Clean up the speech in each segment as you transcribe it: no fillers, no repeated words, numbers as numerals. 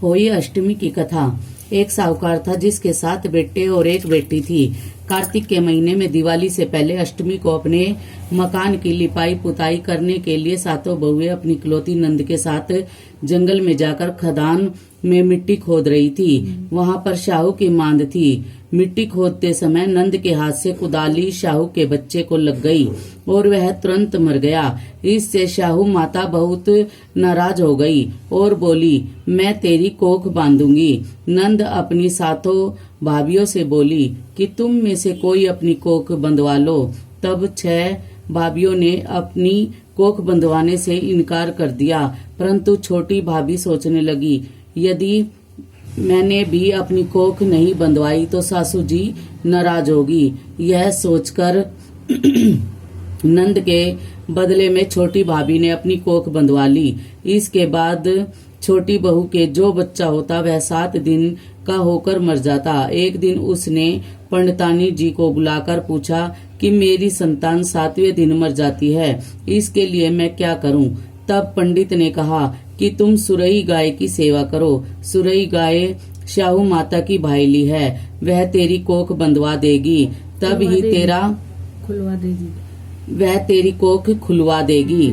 हुई अष्टमी की कथा। एक साहूकार था जिसके 7 बेटे और 1 बेटी थी। कार्तिक के महीने में दिवाली से पहले अष्टमी को अपने मकान की लिपाई पुताई करने के लिए सातों बहुएं अपनी इकलौती नंद के साथ जंगल में जाकर खदान में मिट्टी खोद रही थी। वहां पर शाहू की मांद थी। मिट्टी खोदते समय नंद के हाथ से कुदाली शाहू के बच्चे को लग गई और वह तुरंत मर गया। इससे शाहू माता बहुत नाराज हो गई और बोली, मैं तेरी कोख बांधूंगी। नंद अपनी सातों भाभियों से बोली कि तुम में से कोई अपनी कोख बंधवा लो। तब 6 भाभियों ने अपनी कोख बंधवाने से इनकार कर दिया, परंतु छोटी भाभी सोचने लगी, यदि मैंने भी अपनी कोख नहीं बंधवाई तो सासू जी नाराज होगी। यह सोचकर नंद के बदले में छोटी भाभी ने अपनी कोख बंधवा ली। इसके बाद छोटी बहू के जो बच्चा होता वह 7 दिन का होकर मर जाता। एक दिन उसने पंडितानी जी को बुलाकर पूछा कि मेरी संतान 7वें दिन मर जाती है, इसके लिए मैं क्या करूं? तब पंडित ने कहा कि तुम सुरई गाय की सेवा करो। सुरई गाय शाहू माता की भाईली है, वह तेरी कोख बंधवा देगी, तब ही तेरा खुलवा देगी। वह तेरी कोख खुलवा देगी,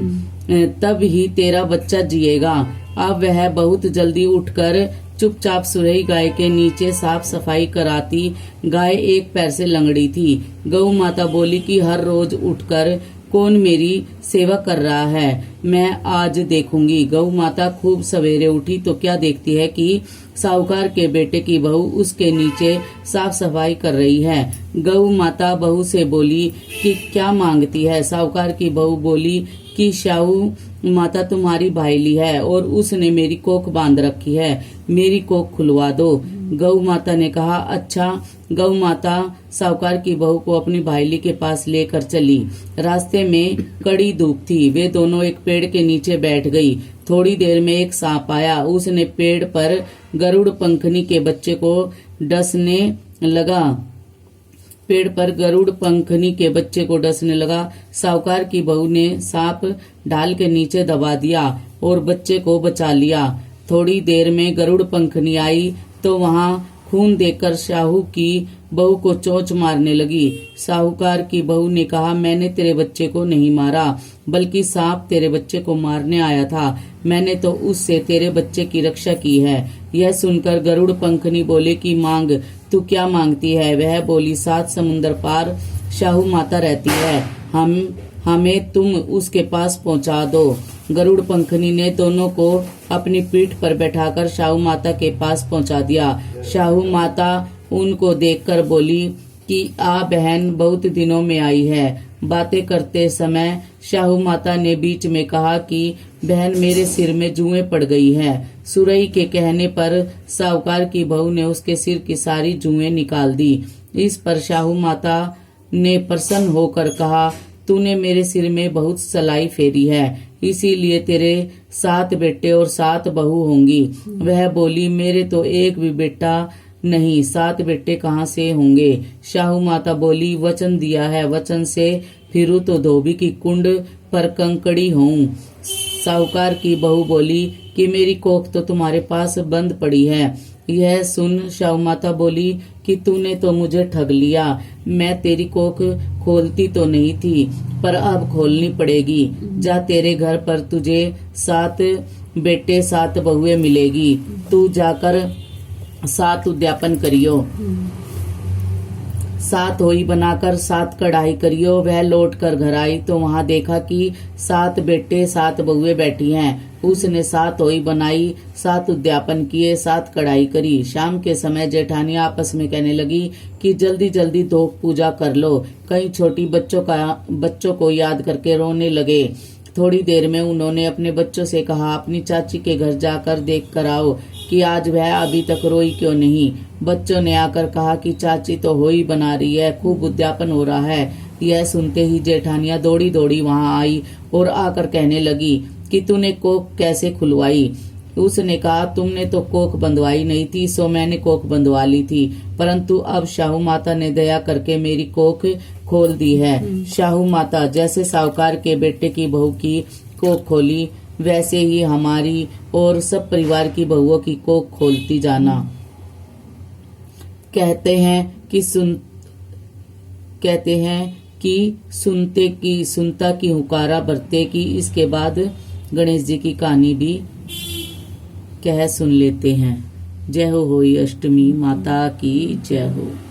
तब ही तेरा बच्चा जिएगा। अब वह बहुत जल्दी उठकर चुपचाप सुरई गाय के नीचे साफ सफाई कराती। गाय एक पैर से लंगड़ी थी। गौ माता बोली कि हर रोज उठकर कौन मेरी सेवा कर रहा है, मैं आज देखूंगी। गौ माता खूब सवेरे उठी तो क्या देखती है कि साहूकार के बेटे की बहू उसके नीचे साफ सफाई कर रही है। गौ माता बहू से बोली कि क्या मांगती है? साहूकार की बहू बोली कि शाहू माता तुम्हारी भाईली है और उसने मेरी कोख बांध रखी है, मेरी कोख खुलवा दो। गौ माता ने कहा, अच्छा। गौ माता साहूकार की बहू को अपनी भाईली के पास लेकर चली। रास्ते में कड़ी धूप थी। वे दोनों एक पेड़ के नीचे बैठ गई। थोड़ी देर में एक सांप आया। उसने पेड़ पर गरुड़ पंखनी के बच्चे को डसने लगा। साहूकार की बहू ने सांप ढाल के नीचे दबा दिया और बच्चे को बचा लिया। थोड़ी देर में गरुड़ पंखनी आई तो वहां खून देखकर शाहू की बहू को चोंच मारने लगी। साहूकार की बहू ने कहा, मैंने तेरे बच्चे को नहीं मारा, बल्कि सांप तेरे बच्चे को मारने आया था। मैंने तो उससे तेरे बच्चे की रक्षा की है। यह सुनकर गरुड़ पंखनी बोले कि मांग, तू क्या मांगती है? वह बोली, 7 समुंदर पार शाहू माता रहती है, हमें तुम उसके पास पहुंचा दो। गरुड़ पंखनी ने दोनों को अपनी पीठ पर बैठाकर शाहू माता के पास पहुंचा दिया। शाहू माता उनको देखकर बोली कि आ बहन, बहुत दिनों में आई है। बातें करते समय शाहू माता ने बीच में कहा कि बहन, मेरे सिर में जुएं पड़ गई है। सुरई के कहने पर साहूकार की बहू ने उसके सिर की सारी जुएं निकाल दी। इस पर शाहू माता ने प्रसन्न होकर कहा, तूने मेरे सिर में बहुत सलाई फेरी है, इसीलिए तेरे 7 बेटे और 7 बहू होंगी। वह बोली, मेरे तो एक भी बेटा नहीं, 7 बेटे कहाँ से होंगे? शाहू माता बोली, वचन दिया है, वचन से फिरू तो धोबी की कुंड पर कंकड़ी हूँ। साहूकार की बहू बोली कि मेरी कोख तो तुम्हारे पास बंद पड़ी है। यह सुन शाहू माता बोली कि तूने तो मुझे ठग लिया। मैं तेरी कोख खोलती तो नहीं थी, पर अब खोलनी पड़ेगी। जा, तेरे घर पर तुझे 7 बेटे 7 बहुएं मिलेगी। तू जाकर 7 उद्यापन करियो, 7 होई बनाकर 7 कढ़ाई करियो। वह लौट कर घर आई तो वहां देखा कि 7 बेटे 7 बहुएं बैठी हैं। उसने 7 होई बनाई, 7 उद्यापन किए, 7 कढ़ाई करी। शाम के समय जेठानी आपस में कहने लगी कि जल्दी जल्दी धोख पूजा कर लो। कई छोटी बच्चों को याद करके रोने लगे। थोड़ी देर में उन्होंने अपने बच्चों से कहा, अपनी चाची के घर जाकर देख कर आओ कि आज वह अभी तक रोई क्यों नहीं। बच्चों ने आकर कहा कि चाची तो होई बना रही है, खूब उद्यापन हो रहा है। यह सुनते ही जेठानियां दौड़ी दौड़ी वहां आई और आकर कहने लगी कि तूने कोख कैसे खुलवाई? उसने कहा, तुमने तो कोख बंधवाई नहीं थी, सो मैंने कोख बंधवा ली थी, परंतु अब शाहू माता ने दया करके मेरी कोख खोल दी है। शाहू माता जैसे साहूकार के बेटे की बहू की कोख खोली, वैसे ही हमारी और सब परिवार की बहुओं की कोख खोलती जाना। कहते हैं कि सुनता की हुकारा बरते की। इसके बाद गणेश जी की कहानी भी कह सुन लेते हैं। जय हो होई अष्टमी माता की जय हो।